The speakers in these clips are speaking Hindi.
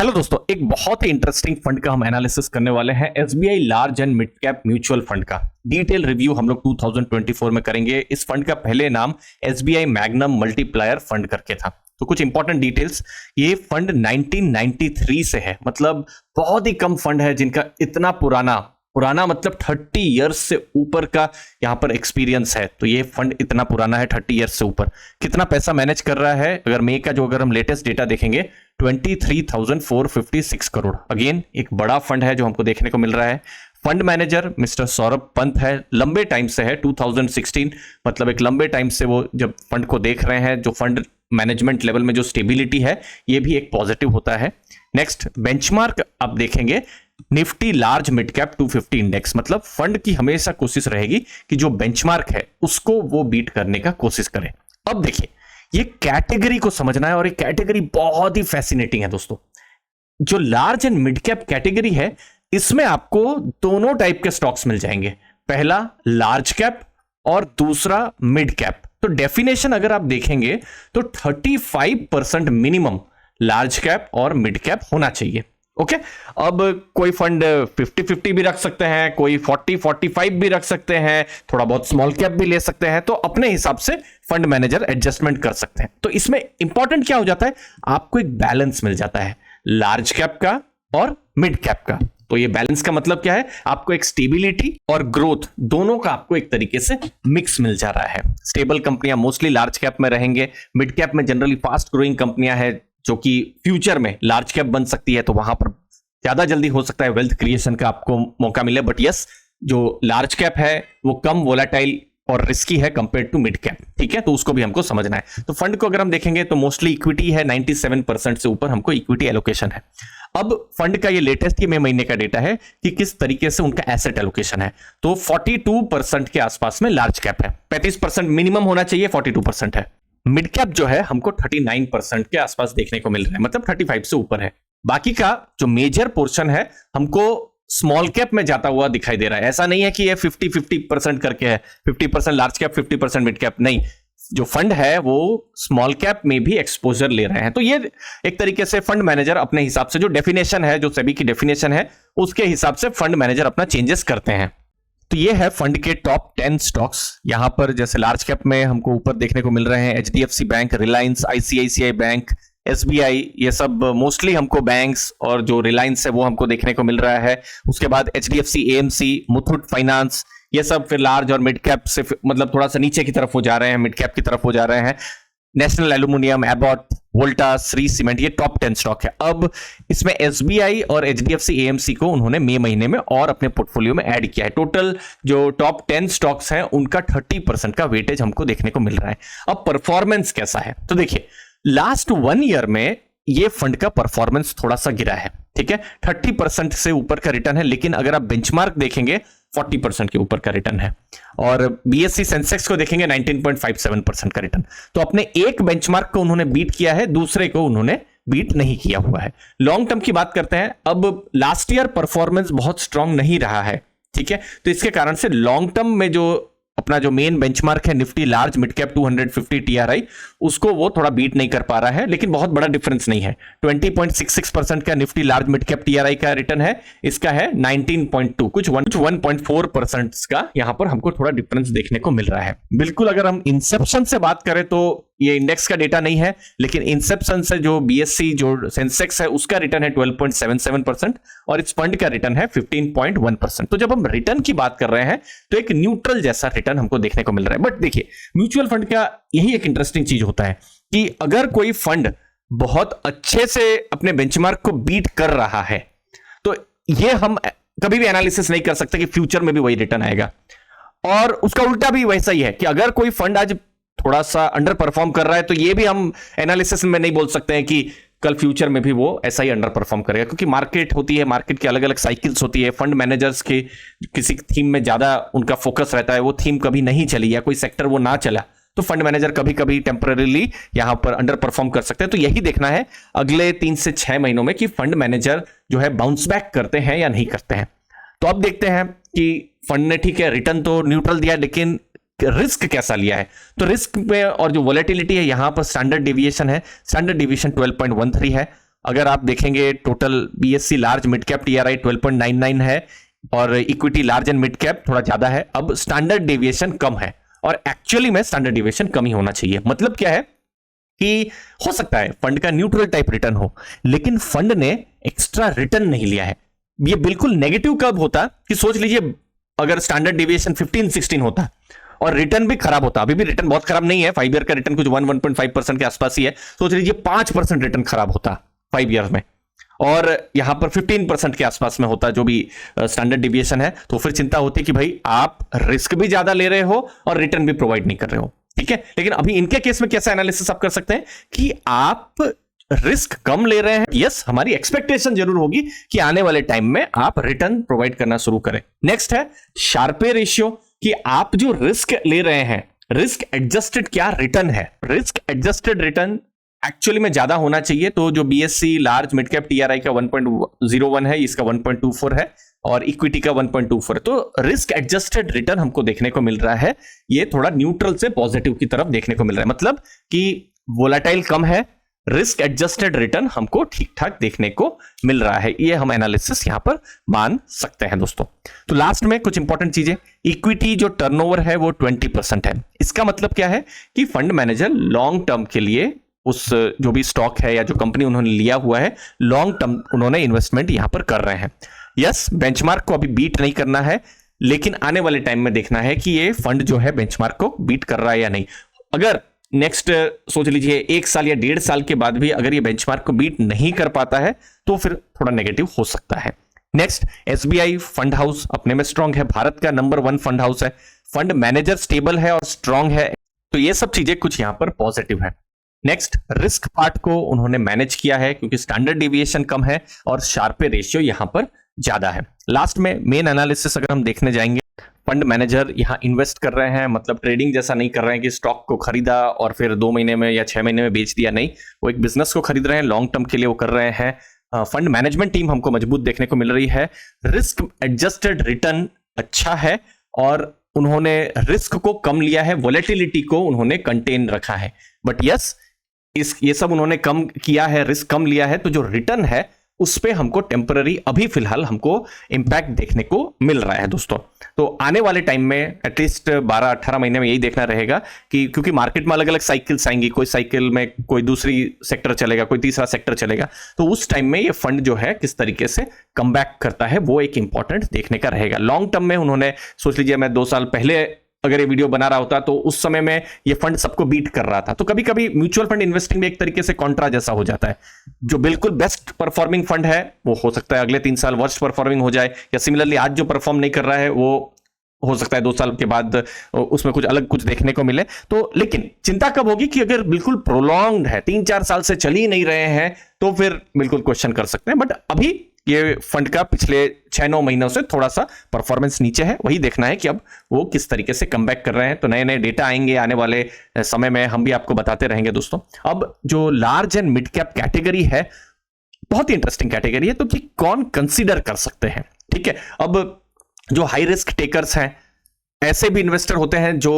हेलो दोस्तों, एक बहुत ही इंटरेस्टिंग फंड का हम एनालिसिस करने वाले हैं। SBI large and mid cap mutual fund का डिटेल रिव्यू हम लोग 2024 में करेंगे। इस फंड का पहले नाम एसबीआई मैग्नम मल्टीप्लायर फंड करके था। तो कुछ इंपॉर्टेंट डिटेल्स, ये फंड 1993 से है, मतलब बहुत ही कम फंड है जिनका इतना पुराना मतलब 30 इयर्स से ऊपर का यहां पर एक्सपीरियंस है। तो ये फंड इतना पुराना है, 30 इयर्स से ऊपर। कितना पैसा मैनेज कर रहा है, अगर हम लेटेस्ट डेटा देखेंगे 23,456 करोड़। अगेन एक बड़ा फंड है जो हमको देखने को मिल रहा है। Fund manager mister Saurabh Pant है, लंबे टाइम से है, 2016, मतलब एक लंबे टाइम से वो जब फंड को देख रहे हैं। जो फंड मैनेजमेंट लेवल में जो स्टेबिलिटी है ये भी एक पॉजिटिव होता है। नेक्स्ट बेंचमार्क आप देखेंगे Nifty large mid cap 250 index, मतलब फंड की हमेशा कोशिश रहेगी कि जो बेंचमार्क है उसको वो बीट करने का कोशिश करे। अब देखिए ये कैटेगरी को समझना है और ये कैटेगरी बहुत ही फैसिनेटिंग है दोस्तों। जो large and mid cap category है इसमें आपको दोनों टाइप के स्टॉक्स मिल जाएंगे, पहला लार्ज कैप और दूसरा मिड कैप। तो डेफिनेशन अगर आप देखेंगे तो 35% मिनिमम लार्ज कैप और मिड कैप होना चाहिए। ओके, अब कोई फंड 50-50 भी रख सकते हैं, कोई 40-45 भी रख सकते हैं, थोड़ा बहुत स्मॉल कैप भी ले सकते हैं। तो अपने हिसाब से फंड मैनेजर एडजस्टमेंट कर सकते हैं। तो इसमें इंपॉर्टेंट क्या हो जाता है, आपको एक बैलेंस मिल जाता है लार्ज कैप का और मिड कैप का। तो ये बैलेंस का मतलब क्या है, आपको एक स्टेबिलिटी और ग्रोथ दोनों का आपको एक तरीके से मिक्स मिल जा रहा है। स्टेबल कंपनियां मोस्टली लार्ज कैप में रहेंगे, मिड कैप में जनरली फास्ट ग्रोइंग कंपनियां हैं जो कि फ्यूचर में लार्ज कैप बन सकती है। तो वहां पर ज्यादा जल्दी हो सकता है वेल्थ क्रिएशन का आपको मौका मिले। बट यस, जो लार्ज कैप है वो कम वोलेटाइल और रिस्की है कंपेयर टू मिड कैप। ठीक है, तो उसको भी हमको समझना है। तो फंड को अगर हम देखेंगे तो मोस्टली इक्विटी है, 97% से ऊपर हमको इक्विटी एलोकेशन है। अब फंड का ये लेटेस्ट मई महीने का डेटा है कि किस तरीके से उनका एसेट एलोकेशन है। तो 42% के आसपास में लार्ज कैप है, 35% मिनिमम होना चाहिए, 42% है। मिड कैप जो है हमको 39% के आसपास देखने को मिल रहा है, मतलब 35 से ऊपर है। बाकी का जो मेजर पोर्शन है हमको स्मॉल कैप में जाता हुआ दिखाई दे रहा है। ऐसा नहीं है कि ये 50-50% करके है, 50% लार्ज कैप 50% मिड कैप, नहीं। जो फंड है वो स्मॉल कैप में भी एक्सपोजर ले रहे हैं। तो ये एक तरीके से फंड मैनेजर अपने हिसाब से, जो डेफिनेशन है, जो सेबी की डेफिनेशन है, उसके हिसाब से फंड मैनेजर अपना चेंजेस करते हैं। तो ये है फंड के टॉप 10 स्टॉक्स। यहां पर जैसे लार्ज कैप में हमको ऊपर देखने को मिल रहे हैं HDFC bank, Reliance, ICICI bank, SBI, ये सब मोस्टली हमको बैंक्स, और जो रिलायंस है वो हमको देखने को मिल रहा है। उसके बाद एचडीएफसी, एएमसी, मुथूट फाइनेंस, ये सब फिर लार्ज और मिड कैप से मतलब थोड़ा सा नीचे की तरफ हो जा रहे हैं, मिड कैप की तरफ हो जा रहे हैं। National aluminium, Abbott, Voltas, Shri cement, ये टॉप 10 स्टॉक है। अब इसमें एसबीआई और एचडीएफसी, एएमसी को उन्होंने मई महीने में और अपने पोर्टफोलियो में ऐड किया है। टोटल जो टॉप 10 स्टॉक्स हैं उनका 30% का वेटेज हमको देखने को मिल रहा है। अब परफॉर्मेंस कैसा है, तो देखिए लास्ट 1 ईयर में ये फंड का परफॉर्मेंस थोड़ा सा गिरा है। ठीक है, 30% से ऊपर का रिटर्न है, लेकिन अगर आप बेंचमार्क देखेंगे 40% के ऊपर का रिटर्न है। और बीएससी सेंसेक्स को देखेंगे 19.57% का रिटर्न। तो अपने एक बेंचमार्क को उन्होंने बीट किया है, दूसरे को उन्होंने बीट नहीं किया हुआ है। लॉन्ग टर्म की बात करते हैं। अब लास्ट ईयर परफॉर्मेंस बहुत स्ट्रांग नहीं रहा है, ठीक है, तो इसके कारण से लॉन्ग टर्म में जो अपना जो मेन बेंचमार्क है Nifty large mid cap 250 TRI, उसको वो थोड़ा बीट नहीं कर पा रहा है, लेकिन बहुत बड़ा डिफरेंस नहीं है। 20.66% का Nifty large mid cap TRI का रिटर्न है, इसका है 19.2, कुछ 1.4% का यहां पर हमको थोड़ा डिफरेंस देखने को मिल रहा है। बिल्कुल अगर हम इंसेप्शन से बात करें तो ये इंडेक्स का डेटा नहीं है, लेकिन इंसेप्शन से जो बीएससी जो सेंसेक्स है उसका रिटर्न है 12.77% और इस फंड का रिटर्न है 15.1%। तो जब हम रिटर्न की बात कर रहे हैं तो एक न्यूट्रल जैसा रिटर्न हमको देखने को मिल रहा है। बट देखिए म्यूचुअल फंड का यही एक इंटरेस्टिंग चीज होता है कि अगर कोई फंड बहुत अच्छे से अपने बेंचमार्क को बीट कर रहा है तो ये हम कभी भी एनालिसिस नहीं कर सकते कि फ्यूचर में भी वही रिटर्न आएगा। और उसका उल्टा भी वैसा ही है कि अगर कोई फंड आज थोड़ा सा अंडर परफॉर्म कर रहा है तो ये भी हम एनालिसिस में नहीं बोल सकते हैं कि कल फ्यूचर में भी वो ऐसा ही अंडर परफॉर्म करेगा, क्योंकि मार्केट होती है, मार्केट की अलग अलग साइकिल्स होती है। फंड मैनेजर्स के किसी थीम में ज्यादा उनका फोकस रहता है, वो थीम कभी नहीं चली या कोई सेक्टर वो ना चला तो फंड मैनेजर कभी कभी टेम्पररीली यहां पर अंडर परफॉर्म कर सकते हैं। तो यही देखना है अगले 3 से 6 महीनों में कि फंड मैनेजर जो है बाउंस बैक करते हैं या नहीं करते हैं। तो अब देखते हैं कि फंड ने ठीक है रिटर्न तो न्यूट्रल दिया, लेकिन रिस्क कैसा लिया है। तो रिस्क में और जो वोलेटिलिटी है यहां पर स्टैंडर्ड डेविएशन है, स्टैंडर्ड डेविएशन 12.13 है। अगर आप देखेंगे total BSc large mid cap TRI 12.99 है और equity large and mid cap थोड़ा ज्यादा है। अब स्टैंडर्ड डेविएशन कम है और एक्चुअली में स्टैंडर्ड डेविएशन कम ही होना चाहिए। मतलब क्या है कि हो सकता है फंड का न्यूट्रल टाइप रिटर्न हो, लेकिन फंड ने एक्स्ट्रा रिटर्न नहीं लिया है। ये बिल्कुल नेगेटिव कब होता कि सोच लीजिए अगर स्टैंडर्ड डेविएशन 15-16 होता और रिटर्न भी खराब होता। अभी भी रिटर्न बहुत खराब नहीं है, 5 ईयर का रिटर्न कुछ 1.5% के आसपास ही है। सोच लीजिए 5% रिटर्न खराब होता 5 ईयर में और यहां पर 15% के आसपास में होता जो भी स्टैंडर्ड डेविएशन है, तो फिर चिंता होती कि भाई आप रिस्क भी ज्यादा ले रहे हो और रिटर्न भी प्रोवाइड नहीं कर रहे हो। ठीक है, लेकिन अभी इनके केस में कैसा एनालिसिस आप कर सकते हैं कि आप रिस्क कम ले रहे हैं। यस, हमारी एक्सपेक्टेशन जरूर होगी कि आने वाले टाइम में आप रिटर्न प्रोवाइड करना शुरू करें। नेक्स्ट है शार्पे रेशियो, कि आप जो रिस्क ले रहे हैं रिस्क एडजस्टेड क्या रिटर्न है। रिस्क एडजस्टेड रिटर्न एक्चुअली में ज्यादा होना चाहिए। तो जो BSc large mid cap TRI का 1.01 है, इसका 1.24 है और इक्विटी का 1.24 है। तो रिस्क एडजस्टेड रिटर्न हमको देखने को मिल रहा है, ये थोड़ा न्यूट्रल से पॉजिटिव की तरफ देखने को मिल रहा है। मतलब कि वोलेटाइल कम है, रिस्क एडजस्टेड रिटर्न हमको ठीक ठाक देखने को मिल रहा है। ये हम एनालिसिस यहां पर मान सकते हैं दोस्तों। तो लास्ट में कुछ इंपॉर्टेंट चीजें, इक्विटी जो टर्नओवर है वो 20% है। इसका मतलब क्या है कि फंड मैनेजर लॉन्ग टर्म के लिए उस जो भी स्टॉक है या जो कंपनी उन्होंने लिया हुआ है लॉन्ग टर्म उन्होंने इन्वेस्टमेंट यहां पर कर रहे हैं। यस, बेंचमार्क को अभी बीट नहीं करना है, लेकिन आने वाले टाइम में देखना है कि ये फंड जो है बेंचमार्क को बीट कर रहा है या नहीं। अगर नेक्स्ट सोच लीजिए 1 साल या 1.5 साल के बाद भी अगर ये बेंचमार्क को बीट नहीं कर पाता है तो फिर थोड़ा नेगेटिव हो सकता है। नेक्स्ट, एसबीआई फंड हाउस अपने में स्ट्रांग है, भारत का नंबर 1 फंड हाउस है, फंड मैनेजर स्टेबल है और स्ट्रांग है। तो ये सब चीजें कुछ यहां पर पॉजिटिव है। नेक्स्ट, रिस्क पार्ट को उन्होंने मैनेज किया है क्योंकि स्टैंडर्ड डेविएशन कम है और शार्पे रेशियो यहां पर ज्यादा है। लास्ट में मेन एनालिसिस अगर हम देखने जाएंगे, फंड मैनेजर यहां इन्वेस्ट कर रहे हैं, मतलब ट्रेडिंग जैसा नहीं कर रहे हैं कि स्टॉक को खरीदा और फिर 2 महीने में या 6 महीने में बेच दिया। नहीं, वो एक बिजनेस को खरीद रहे हैं, लॉन्ग टर्म के लिए वो कर रहे हैं। फंड मैनेजमेंट टीम हमको मजबूत देखने को मिल रही है, रिस्क एडजस्टेड रिटर्न अच्छा है और उन्होंने रिस्क को कम लिया है, वोलेटिलिटी को उन्होंने कंटेन रखा है। बट यस, ये सब उन्होंने कम किया है, रिस्क कम लिया है, तो जो रिटर्न है उस पे हमको टेम्पररी अभी फिलहाल हमको इंपैक्ट देखने को मिल रहा है दोस्तों। तो आने वाले टाइम में एटलीस्ट 12-18 महीने में यही देखना रहेगा कि क्योंकि मार्केट में अलग अलग साइकिल्स आएंगी, कोई साइकिल में कोई दूसरी सेक्टर चलेगा, कोई तीसरा सेक्टर चलेगा, तो उस टाइम में ये फंड जो है किस तरीके से कम बैक करता है वो एक इंपॉर्टेंट देखने का रहेगा। लॉन्ग टर्म में उन्होंने सोच लीजिए मैं 2 साल पहले अगर ये वीडियो बना रहा होता तो उस समय में ये फंड सबको बीट कर रहा था। तो कभी कभी म्यूचुअल फंड इन्वेस्टिंग में एक तरीके से कॉन्ट्रा जैसा हो जाता है। जो बिल्कुल बेस्ट परफॉर्मिंग फंड है वो हो सकता है अगले 3 साल वर्स्ट परफॉर्मिंग हो जाए, या सिमिलरली आज जो परफॉर्म नहीं कर रहा है वो हो सकता है 2 साल के बाद उसमें कुछ अलग कुछ देखने को मिले। तो लेकिन चिंता कब होगी कि अगर बिल्कुल प्रोलॉन्ग्ड है, 3-4 साल से चल ही नहीं रहे हैं, तो फिर बिल्कुल क्वेश्चन कर सकते हैं। बट अभी ये फंड का पिछले 6-9 महीनों से थोड़ा सा परफॉर्मेंस नीचे है, वही देखना है कि अब वो किस तरीके से कम बैक कर रहे हैं। तो नए नए डेटा आएंगे आने वाले समय में, हम भी आपको बताते रहेंगे दोस्तों। अब जो large and mid cap category है बहुत ही इंटरेस्टिंग कैटेगरी है, तो कि कौन कंसीडर कर सकते हैं। ठीक है, अब जो हाई रिस्क टेकर्स हैं, ऐसे भी इन्वेस्टर होते हैं जो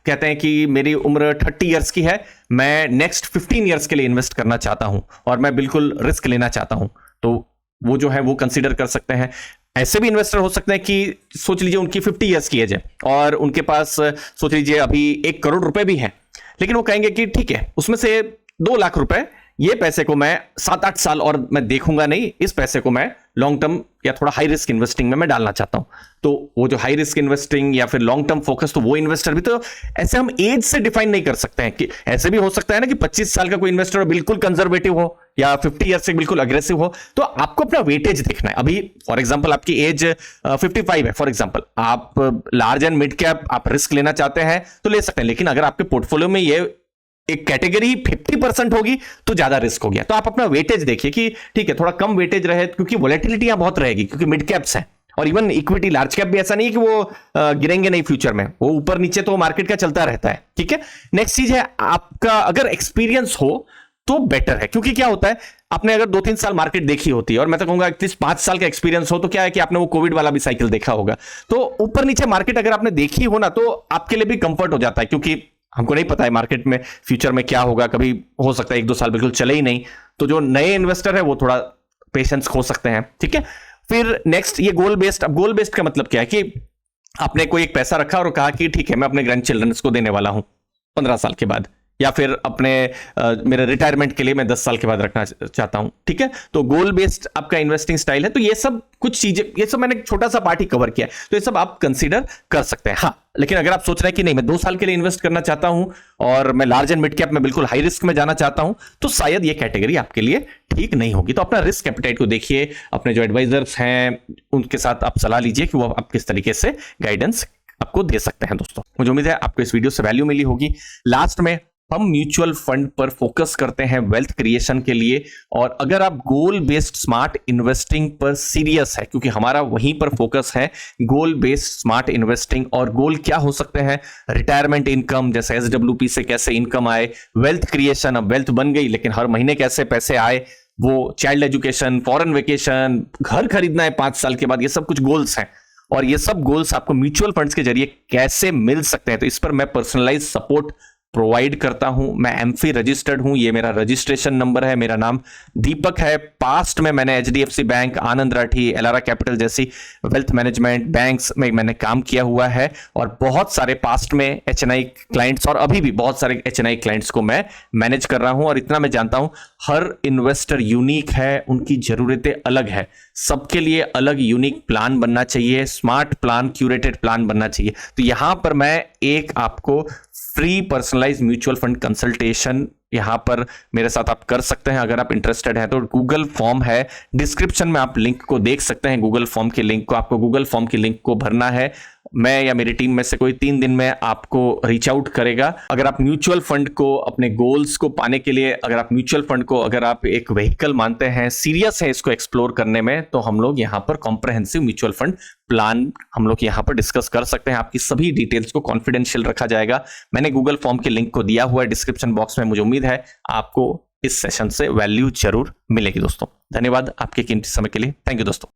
कहते हैं कि मेरी उम्र 30 इयर्स की है, मैं नेक्स्ट 15 इयर्स के लिए इन्वेस्ट करना चाहता हूं और मैं बिल्कुल रिस्क लेना चाहता हूं, तो वो जो है वो कंसीडर कर सकते हैं। ऐसे भी इन्वेस्टर हो सकते हैं कि सोच लीजिए उनकी 50 इयर्स की एज है और उनके पास सोच लीजिए अभी 1 करोड़ रुपए भी हैं, लेकिन वो कहेंगे कि ठीक है उसमें से 2 लाख रुपए, ये पैसे को मैं 7-8 साल और मैं देखूंगा नहीं, इस पैसे को मैं लॉन्ग टर्म या थोड़ा हाई रिस्क इन्वेस्टिंग में मैं डालना चाहता हूं। तो वो जो हाई रिस्क इन्वेस्टिंग या फिर लॉन्ग टर्म फोकस, तो वो इन्वेस्टर भी, तो ऐसे हम एज से डिफाइन नहीं कर सकते हैं कि ऐसे भी हो सकता है ना कि 25 साल का कोई इन्वेस्टर बिल्कुल कंजर्वेटिव हो या 50 ईयर से बिल्कुल अग्रेसिव हो। तो आपको अपना वेटेज देखना है। अभी फॉर एग्जांपल आपकी एज 55 है, फॉर एग्जांपल आप लार्ज एंड मिड कैप आप रिस्क लेना चाहते हैं तो ले सकते हैं, लेकिन अगर आपके पोर्टफोलियो में ये एक कैटेगरी 50% होगी तो ज्यादा रिस्क हो गया। तो आप अपना वेटेज देखिए कि ठीक है थोड़ा कम वेटेज रहे, क्योंकि वोलेटिलिटी यहां बहुत रहेगी, क्योंकि मिड कैप्स हैं और इवन इक्विटी लार्ज कैप भी ऐसा नहीं है कि वो गिरेंगे नहीं फ्यूचर में, वो ऊपर नीचे तो मार्केट का चलता रहता है। ठीक है, नेक्स्ट चीज है आपका अगर एक्सपीरियंस हो तो बेटर है, क्योंकि क्या होता है आपने अगर 2-3 साल मार्केट देखी होती है, और मैं तो कहूंगा एटलीस्ट 5 साल का एक्सपीरियंस हो, तो क्या है कि आपने वो कोविड वाला भी साइकिल देखा होगा। तो ऊपर नीचे मार्केट अगर आपने देखी हो ना तो आपके लिए भी कंफर्ट हो जाता है, क्योंकि हमको नहीं पता है मार्केट में फ्यूचर में क्या होगा, कभी हो सकता है 1-2 साल बिल्कुल चले ही नहीं, तो जो नए इन्वेस्टर है वो थोड़ा पेशेंस खो सकते हैं, ठीक है। फिर नेक्स्ट ये गोल बेस्ड। अब गोल बेस्ड का मतलब क्या है कि आपने कोई एक पैसा रखा और कहा कि ठीक है मैं अपने ग्रैंड चिल्ड्रंस को देने वाला हूं 15 साल के बाद, या फिर अपने मेरे रिटायरमेंट के लिए मैं 10 साल के बाद रखना चाहता हूं, ठीक है। तो गोल बेस्ड आपका इन्वेस्टिंग स्टाइल है। तो ये सब कुछ चीजें, ये सब मैंने छोटा सा पार्ट ही कवर किया है, तो ये सब आप कंसीडर कर सकते हैं। हाँ, लेकिन अगर आप सोच रहे हैं कि नहीं मैं 2 साल के लिए इन्वेस्ट करना चाहता हूं और मैं लार्ज एंड मिड कैप में बिल्कुल हाई रिस्क में जाना चाहता हूं, तो शायद ये कैटेगरी आपके लिए ठीक नहीं होगी। तो अपना रिस्क एपेटाइट को देखिए, अपने जो एडवाइजर्स हैं उनके साथ आप सलाह लीजिए कि वो आप किस तरीके से गाइडेंस आपको दे सकते हैं। दोस्तों, मुझे उम्मीद है आपको इस वीडियो से वैल्यू मिली होगी। लास्ट में हम म्यूचुअल फंड पर फोकस करते हैं वेल्थ क्रिएशन के लिए, और अगर आप गोल बेस्ड स्मार्ट इन्वेस्टिंग पर सीरियस है, क्योंकि हमारा वहीं पर फोकस है, गोल बेस्ड स्मार्ट इन्वेस्टिंग। और गोल क्या हो सकते हैं? रिटायरमेंट इनकम, जैसे SWP से कैसे इनकम आए, वेल्थ क्रिएशन, अब वेल्थ बन गई लेकिन हर महीने कैसे पैसे आए, वो चाइल्ड एजुकेशन, फॉरेन वेकेशन, घर खरीदना है 5 साल के बाद, ये सब कुछ गोल्स हैं। और ये सब गोल्स आपको म्यूचुअल फंड्स के जरिए कैसे मिल सकते हैं, तो इस पर मैं पर्सनलाइज सपोर्ट प्रोवाइड करता हूं। मैं एमफी रजिस्टर्ड हूं, ये मेरा रजिस्ट्रेशन नंबर है। मेरा नाम दीपक है। पास्ट में मैंने HDFC बैंक, आनंद राठी, एलारा कैपिटल जैसी वेल्थ मैनेजमेंट बैंक्स में मैंने काम किया हुआ है, और बहुत सारे पास्ट में HNI क्लाइंट्स और अभी भी बहुत सारे HNI क्लाइंट्स को मैं मैनेज कर रहा हूं। और इतना मैं जानता हूं, हर इन्वेस्टर यूनिक है, उनकी जरूरतें अलग है, सबके लिए अलग यूनिक प्लान बनना चाहिए, स्मार्ट प्लान, क्यूरेटेड प्लान बनना चाहिए। तो यहां पर मैं एक आपको free personalise mutual fund consultation यहां पर मेरे साथ आप कर सकते हैं। अगर आप इंटरेस्टेड हैं तो गूगल फॉर्म है, डिस्क्रिप्शन में आप लिंक को देख सकते हैं। गूगल फॉर्म के लिंक को, आपको गूगल फॉर्म की लिंक को भरना है। मैं या मेरी टीम में से कोई 3 दिन में आपको रीच आउट करेगा। अगर आप म्यूचुअल फंड को अपने गोल्स को पाने के लिए, अगर आप म्यूचुअल फंड को अगर आप एक व्हीकल मानते हैं, सीरियस है इसको एक्सप्लोर करने में, तो हम लोग यहां पर कॉम्प्रहेंसिव म्यूचुअल फंड प्लान हम लोग यहां पर डिस्कस कर सकते हैं। आपकी सभी डिटेल्स को कॉन्फिडेंशियल रखा जाएगा। मैंने गूगल फॉर्म के लिंक को दिया हुआ है डिस्क्रिप्शन बॉक्स में। मुझे उम्मीद है आपको इस सेशन से वैल्यू जरूर मिलेगी। दोस्तों, धन्यवाद आपके कीमती समय के लिए। थैंक यू दोस्तों।